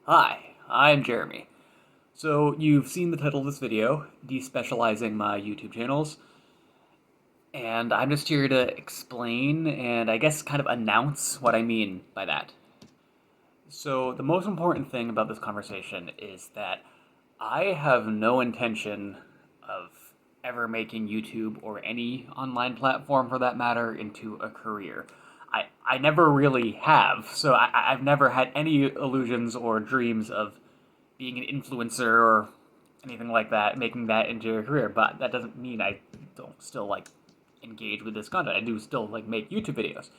Hi, I'm Jeremy. So you've seen the title of this video, Despecializing My YouTube Channels, and I'm just here to explain and I guess kind of announce what I mean by that. So the most important thing about this conversation is that I have no intention of ever making YouTube or any online platform for that matter into a career. I never really have, so I've never had any illusions or dreams of being an influencer or anything like that, making that into a career. But that doesn't mean I don't still like engage with this content. I do still like make YouTube videos.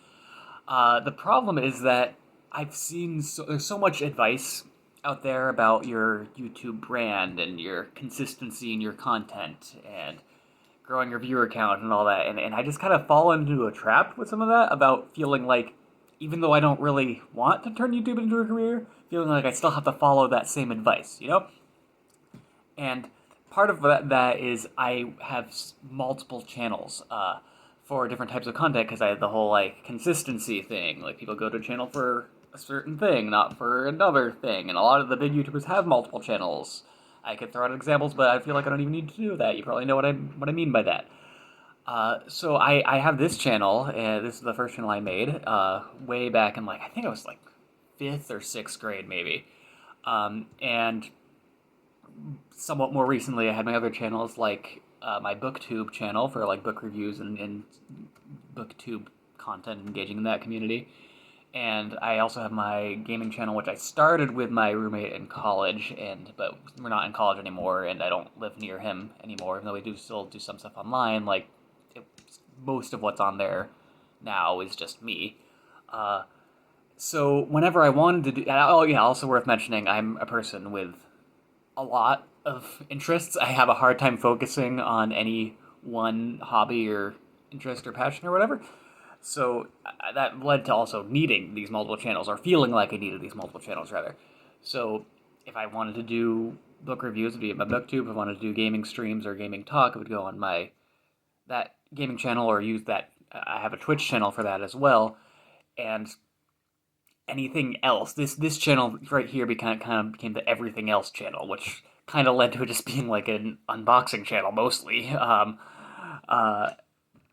The problem is that I've seen there's so much advice out there about your YouTube brand and your consistency in your content and growing your viewer count and all that. And I just kind of fall into a trap with some of that about feeling like even though I don't really want to turn YouTube into a career, feeling like I still have to follow that same advice, you know? And part of that is I have multiple channels for different types of content because I have the whole like consistency thing. Like people go to a channel for a certain thing, not for another thing. And a lot of the big YouTubers have multiple channels. I could throw out examples, but I feel like I don't even need to do that. You probably know what I mean by that. So I have this channel, and this is the first channel I made way back in like I think it was like fifth or sixth grade maybe, and somewhat more recently I had my other channels like my BookTube channel for like book reviews and BookTube content, engaging in that community, and I also have my gaming channel, which I started with my roommate in college, but we're not in college anymore, and I don't live near him anymore, even though we do still do some stuff online. Like it, most of what's on there now is just me. Uh, so whenever I wanted to do, oh yeah, also worth mentioning, I'm a person with a lot of interests. I have a hard time focusing on any one hobby or interest or passion or whatever. So that led to also needing these multiple channels, or feeling like I needed these multiple channels, rather. So if I wanted to do book reviews, it would be at my BookTube. If I wanted to do gaming streams or gaming talk, it would go on my that gaming channel, or use that. I have a Twitch channel for that as well. And anything else, this channel right here kind of became the everything else channel, which kind of led to it just being like an unboxing channel mostly. Uh,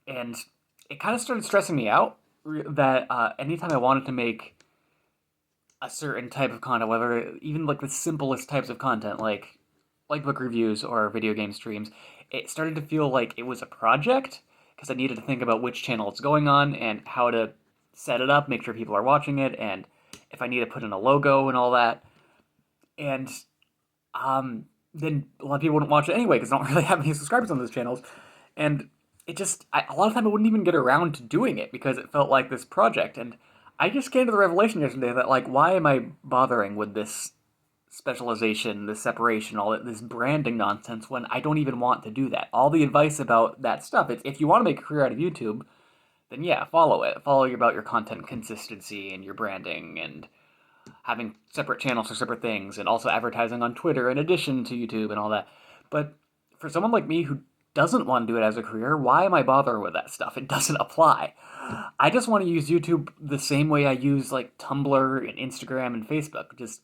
and it kind of started stressing me out that anytime I wanted to make a certain type of content, whether even like the simplest types of content, like book reviews or video game streams, it started to feel like it was a project because I needed to think about which channel it's going on and how to set it up, make sure people are watching it, and if I need to put in a logo and all that. And then a lot of people wouldn't watch it anyway because I don't really have any subscribers on those channels. And a lot of time I wouldn't even get around to doing it because it felt like this project. And I just came to the revelation yesterday that, like, why am I bothering with this specialization, this separation, all this branding nonsense when I don't even want to do that? All the advice about that stuff, if you want to make a career out of YouTube, then yeah, follow it. Follow about your content consistency and your branding and having separate channels for separate things and also advertising on Twitter in addition to YouTube and all that. But for someone like me who doesn't want to do it as a career, why am I bothering with that stuff? It doesn't apply. I just want to use YouTube the same way I use like Tumblr and Instagram and Facebook, just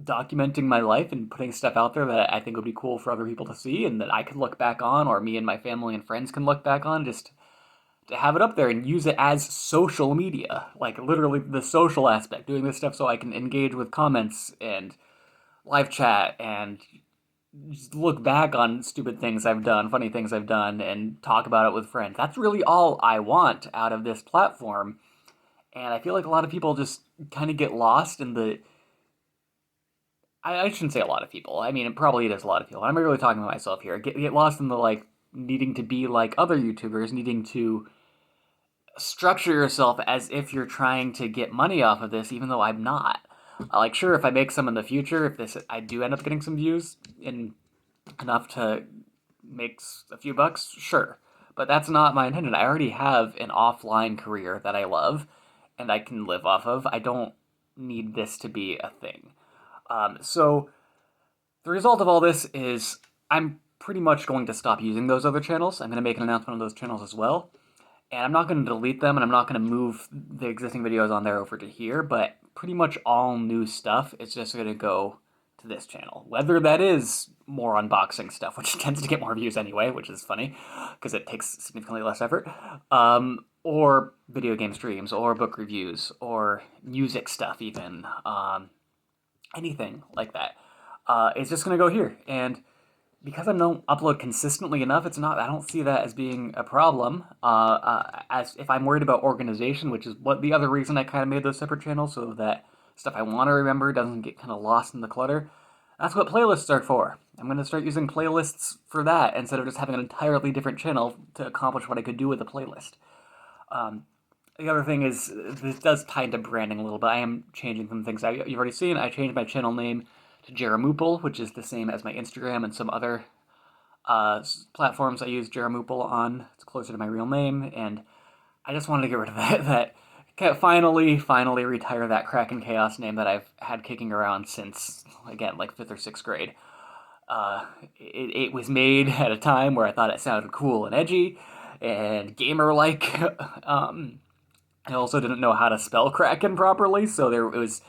documenting my life and putting stuff out there that I think would be cool for other people to see and that I could look back on, or me and my family and friends can look back on, just to have it up there and use it as social media, like literally the social aspect, doing this stuff so I can engage with comments and live chat and just look back on stupid things I've done, funny things I've done, and talk about it with friends. That's really all I want out of this platform. And I feel like a lot of people just kind of get lost in the. I shouldn't say a lot of people. I mean, it probably is a lot of people. I'm really talking about myself here. Get lost in the like needing to be like other YouTubers, needing to structure yourself as if you're trying to get money off of this, even though I'm not. Like, sure, if I make some in the future, if this I do end up getting some views and enough to make a few bucks, sure. But that's not my intention. I already have an offline career that I love and I can live off of. I don't need this to be a thing. So the result of all this is I'm pretty much going to stop using those other channels. I'm going to make an announcement on those channels as well. And I'm not going to delete them, and I'm not going to move the existing videos on there over to here, but pretty much all new stuff is just going to go to this channel. Whether that is more unboxing stuff, which tends to get more views anyway, which is funny because it takes significantly less effort, or video game streams, or book reviews, or music stuff, even anything like that. It's just going to go here. And because I don't upload consistently enough, it's not. I don't see that as being a problem. As if I'm worried about organization, which is what the other reason I kind of made those separate channels, so that stuff I want to remember doesn't get kind of lost in the clutter. That's what playlists are for. I'm going to start using playlists for that instead of just having an entirely different channel to accomplish what I could do with a playlist. The other thing is, this does tie into branding a little bit. I am changing some things. You've already seen, I changed my channel name to Jaramoopal, which is the same as my Instagram and some other platforms I use Jaramoopal on. It's closer to my real name, and I just wanted to get rid of that. Finally retire that Kraken Chaos name that I've had kicking around since, again, like 5th or 6th grade. It was made at a time where I thought it sounded cool and edgy and gamer-like. I also didn't know how to spell Kraken properly, so it was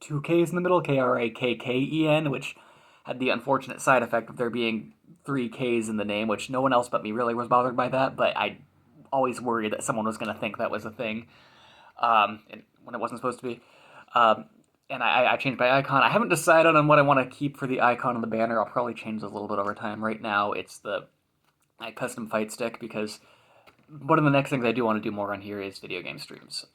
2 Ks in the middle, Krakken, which had the unfortunate side effect of there being 3 Ks in the name, which no one else but me really was bothered by that, but I always worried that someone was going to think that was a thing when it wasn't supposed to be. And I changed my icon. I haven't decided on what I want to keep for the icon on the banner. I'll probably change those a little bit over time. Right now, it's my custom fight stick, because one of the next things I do want to do more on here is video game streams.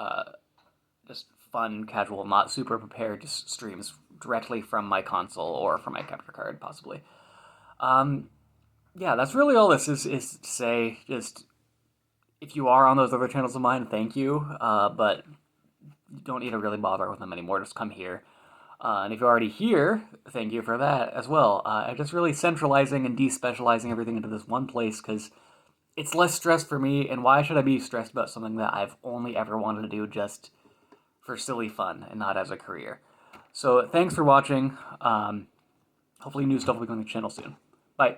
Just fun, casual, not super prepared, just streams directly from my console or from my capture card, possibly. Yeah, that's really all this is to say. Just, if you are on those other channels of mine, thank you, but you don't need to really bother with them anymore. Just come here. And if you're already here, thank you for that as well. I'm just really centralizing and despecializing everything into this one place, because it's less stress for me, and why should I be stressed about something that I've only ever wanted to do just for silly fun and not as a career? So thanks for watching. Hopefully new stuff will be coming to the channel soon. Bye.